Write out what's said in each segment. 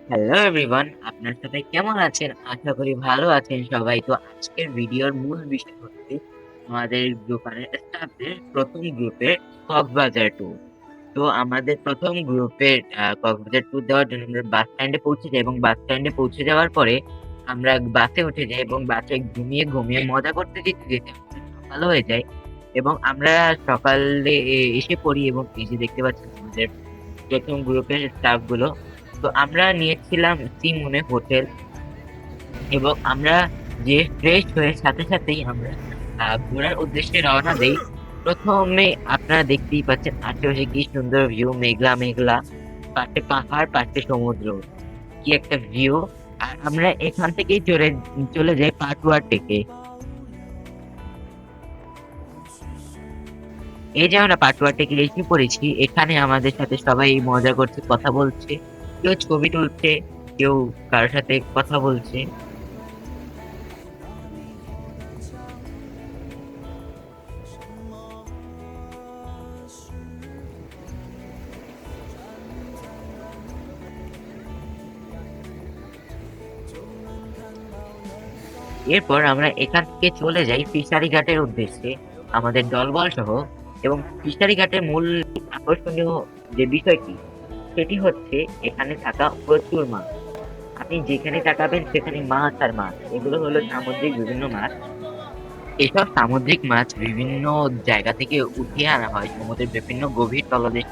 Hello everyone, আপনার সবাই কেমন আছেন? আশা করি ভালো আছেন সবাই। তো আজকের ভিডিওর মূল বিষয় হচ্ছে আমাদের দোকানের স্টাফদের প্রথম গ্রুপের কক্সবাজার ট্যুর। তো আমাদের প্রথম গ্রুপের কক্সবাজার ট্যুর দেওয়ার জন্য আমরা বাস স্ট্যান্ডে পৌঁছে যাই এবং বাস স্ট্যান্ডে পৌঁছে যাওয়ার পরে আমরা বাসে উঠে যাই এবং বাসে ঘুমিয়ে ঘুমিয়ে মজা করতে যেতে যেতে আমাদের সকাল হয়ে যায় এবং আমরা সকালে এসে পড়ি এবং এই যে দেখতে পাচ্ছেন আমাদের প্রথম গ্রুপের স্টাফ গুলো। তো আমরা নিয়েছিলাম সিমুনে হোটেল এবং আমরা যে ফ্রেশ হয়ে সাথে সাথেই আমরা ঘোরার উদ্দেশ্যে রওনা দেই। প্রথমে আপনারা দেখতেই পাচ্ছেন আশেপাশে কি সুন্দর ভিউ, মেঘলা মেঘলা, পাশে পাহাড়, পাশে সমুদ্র, কি একটা ভিউ। আর আমরা এখান থেকেই চলে চলে যাই পাটুয়া টেকে। এই যে আমরা পাটুয়া টেকে এসে পড়েছি, এখানে আমাদের সাথে সবাই মজা করছে, কথা বলছে, কেউ ছবি তুলছে, কেউ কারোর সাথে কথা বলছে। এরপর আমরা এখান থেকে চলে যাই ফিশারি ঘাটের উদ্দেশ্যে আমাদের দলবল সহ। এবং ফিশারি ঘাটের মূল আকর্ষণীয় যে বিষয়টি সেটি হচ্ছে এখানে থাকা প্রচুর মাছ। আপনি যেখানে তাকাবেন সেখানে মাছ আর মাছ। এগুলো হলো সামুদ্রিক বিভিন্ন মাছ। এসব সামুদ্রিক মাছ বিভিন্ন জায়গা থেকে উঠিয়ে আনা হয় সমুদ্রের বিভিন্ন গভীর তলদেশ।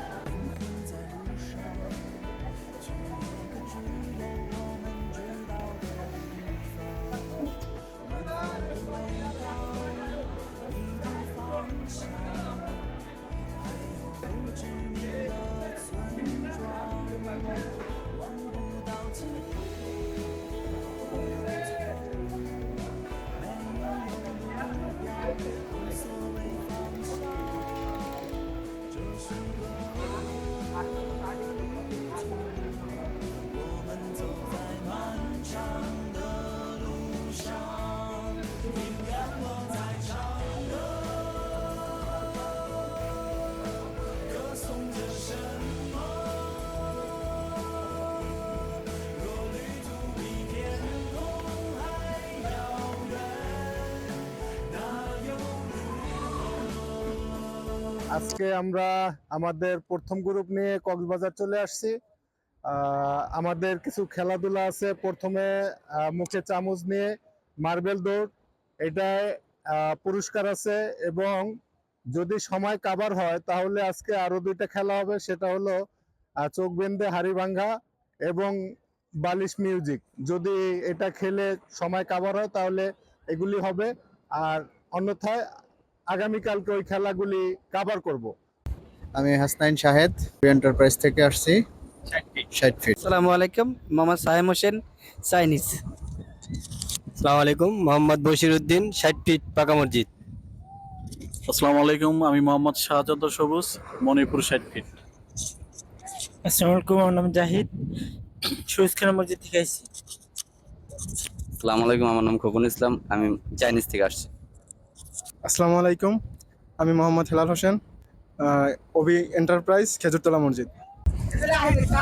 আজকে আমরা আমাদের প্রথম গ্রুপ নিয়ে কক্সবাজার চলে আসছি। আমাদের কিছু খেলাধুলা আছে। প্রথমে মুখে চামচ নিয়ে মার্বেল দৌড়, এটায় পুরস্কার আছে এবং যদি সময় কাভার হয় তাহলে আজকে আরো দুইটা খেলা হবে। সেটা হলো চোখ বেঁধে হাড়ি ভাঙ্গা এবং বালিশ মিউজিক। যদি এটা খেলে সময় কাভার হয় তাহলে এগুলি হবে, আর অন্যথায় আগামীকালকে ওই খেলাগুলি কাভার করব। আমি হাসনাইন শাহেদ এন্টারপ্রাইজ থেকে আসছি। 60 ফিট। আসসালামু আলাইকুম, মোহাম্মদ সাহেম হোসেন, চাইনিজ। আসসালামু আলাইকুম, মোহাম্মদ বশিরউদ্দিন, 60 ফিট, পাকা মসজিদ। আসসালামু আলাইকুম, আমি মোহাম্মদ শাহজাদ সবুজ, মণিপুর 60 ফিট। আসসালামু আলাইকুম, আমার নাম জাহিদ, সুইসখানা মসজিদ থেকে আসছি। আসসালামু আলাইকুম, আমার নাম খোকন ইসলাম, আমি চাইনিজ থেকে আসছি। আসসালামু আলাইকুম, আমি মোহাম্মদ হেলাল হোসেন, ওবি এন্টারপ্রাইজ, খেজুরতলা মসজিদ।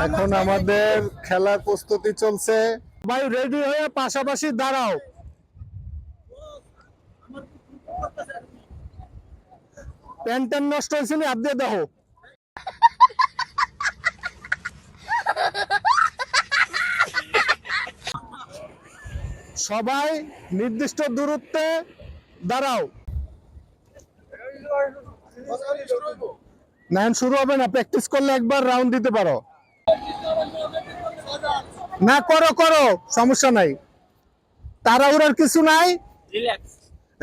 এখন আমাদের খেলার প্রস্তুতি চলছে। সবাই রেডি হয়ে পাশাপাশি দাঁড়াও। প্যান্ট নষ্ট হয়েছে না, হাত দিয়ে দেখো। সবাই নির্দিষ্ট দূরত্বে দাঁড়াও। না, শুরু হবে না, প্র্যাকটিস করলে একবার রাউন্ড দিতে পারো। না, করো করো, সমস্যা নাই, তাড়াহুড়ার কিছু নাই,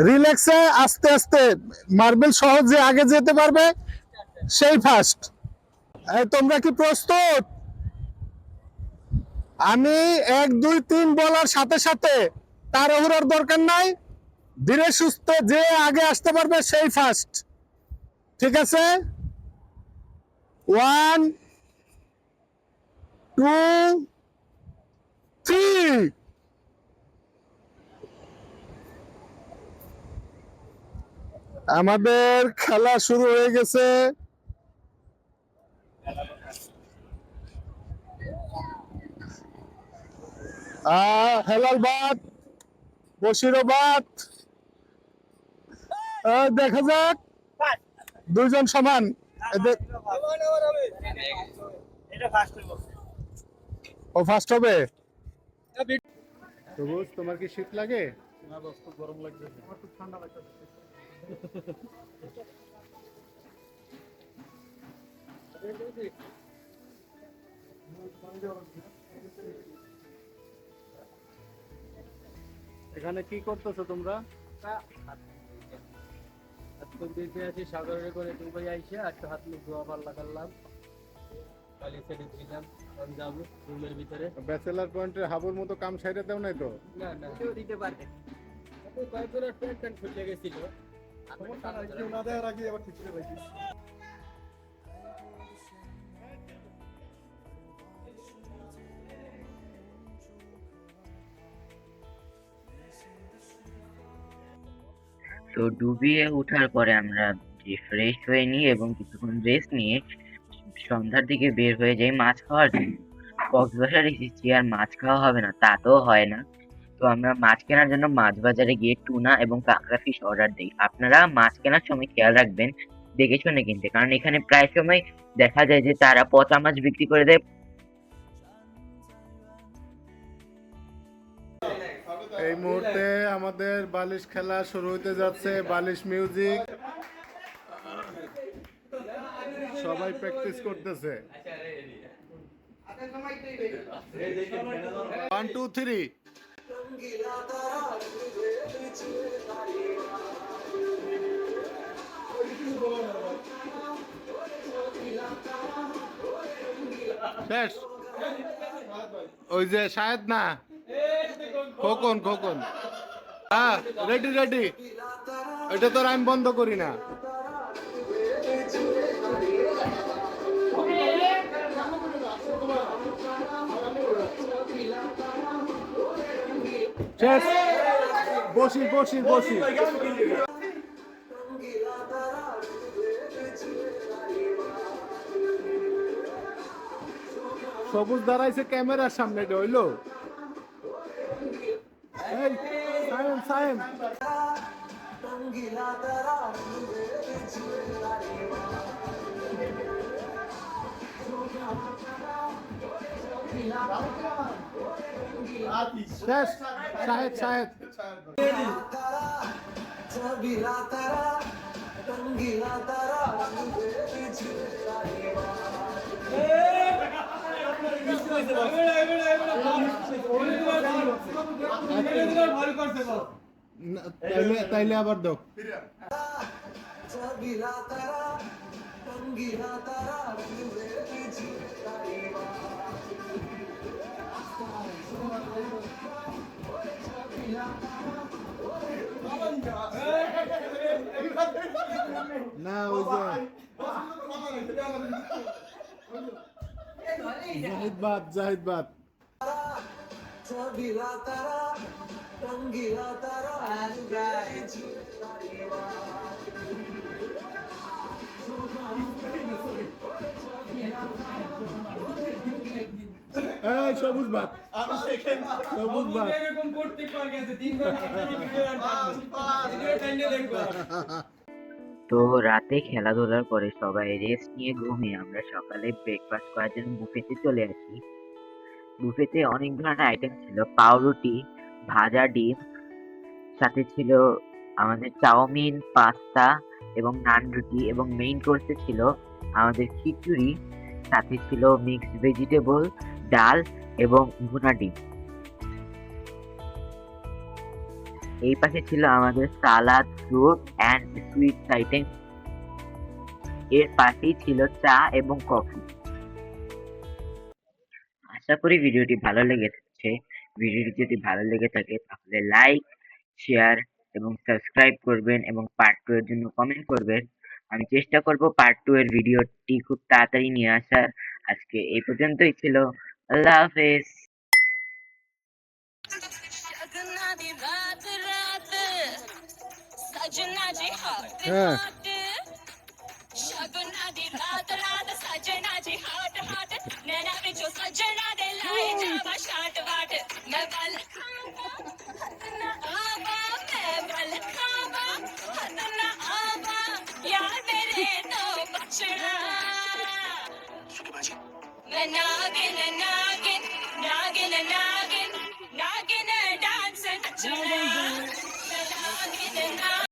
রিল্যাক্সে আস্তে আস্তে। মার্বেল সহজে আগে যেতে পারবে সেই ফার্স্ট। তোমরা কি প্রস্তুত? আমি 1 2 3 বলার সাথে সাথে তাড়াহুড়ার দরকার নাই, ধীরে সুস্থে যে আগে আসতে পারবে সেই ফার্স্ট। ঠিক আছে? 1 2 3। আমাদের খেলা শুরু হয়ে গেছে। হেলালবাদ, বশিরাবাদ, দেখা যাক দুইজন সমান। ও ফার্স্ট হবে। সবুজ, তোমার কি শীত লাগে? না দোস্ত, খুব গরম লাগছে। আমার খুব ঠান্ডা লাগছে। এখানে কি করতেছো তোমরা? দিতে আছি সাগরে করে দুবাই আইসে একটু হাত মুখ ধোয়া পাল্লা করলাম, কালি সেটে দিলাম, আমি যাবো রুমের ভিতরে। ব্যাচেলার পয়েন্টের হাবুর মতো কাম সাইডে দেও নাই তো? না না, কেউ দিতে পারবে। কয়েকজনের প্যান্ট খুলে গেছিল। তো ডুবিয়ে ওঠার পরে আমরা ফ্রেশ হয়ে নিয়ে এবং কিছুক্ষণ রেস্ট নিয়ে সন্ধ্যার দিকে বের হয়ে যাই মাছ খাওয়ার জন্য। কক্সবাজার এসেছি আর মাছ খাওয়া হবে না তা তো হয় না। তো আমরা মাছ কেনার জন্য মাছ বাজারে গিয়ে টুনা এবং কাঁকড়া ফিশ অর্ডার দিই। আপনারা মাছ কেনার সময় খেয়াল রাখবেন দেখে শুনে কিনতে, কারণ এখানে প্রায় সময় দেখা যায় যে তারা পচা মাছ বিক্রি করে দেয়। এই মুহূর্তে আমাদের বালিশ খেলা শুরু হতে যাচ্ছে। বালিশ মিউজিক, সবাই প্র্যাকটিস করতেছে। 1 2 3। শেষ। ওই যে শায়দ না, খোকন খোকন। হ্যাঁ, রেডি রেডি। এটা তো আমি বন্ধ করি না। শেষ। বসি বসি বসি। সবুজ দাঁড়াইছে ক্যামেরার সামনে, এটা হইলো। এই সায়েম সায়েম। শেষ। শাহেদ শাহেদ। তাইলে আবার দাও। না ওই জাহিদ বাদ জাহিদ বাদ। এই সবুজ বাদ, সবুজ বাদ। তো রাতে খেলাধুলার পরে সবাই রেস্ট নিয়ে ঘুমিয়ে আমরা সকালে ব্রেকফাস্ট করার জন্য বুফেতে চলে আসি। বুফেতে অনেক ধরনের আইটেম ছিল, পাউরুটি, ভাজা ডিম, সাথে ছিল আমাদের চাউমিন, পাস্তা এবং নান রুটি, এবং মেইন কোর্সে ছিল আমাদের খিচুড়ি, সাথে ছিল মিক্সড ভেজিটেবল, ডাল এবং ভুনা ডিম। এই পাশে ছিল আমাদের সালাদ, ফ্রুট অ্যান্ড সুইটস আইটেম। এর পাশেই ছিল চা এবং কফি। আশা করি ভিডিওটি ভালো লেগেছে। ভিডিওটি যদি ভালো লেগে থাকে তাহলে লাইক, শেয়ার এবং সাবস্ক্রাইব করবেন এবং পার্ট 2 এর জন্য কমেন্ট করবেন। আমি চেষ্টা করব পার্ট 2 এর ভিডিওটি খুব তাড়াতাড়ি নিয়ে আসার। আজকে এই পর্যন্তই ছিল। আল্লাহ হাফেজ। হ্যাঁ। मैं बल खावा हद न आवा मैं बल खावा हद न आवा यार मेरे तो बछड़ा मैं नागिन नागिन नागिन नागिन नागिन डांस नचना मैं नागिन नागिन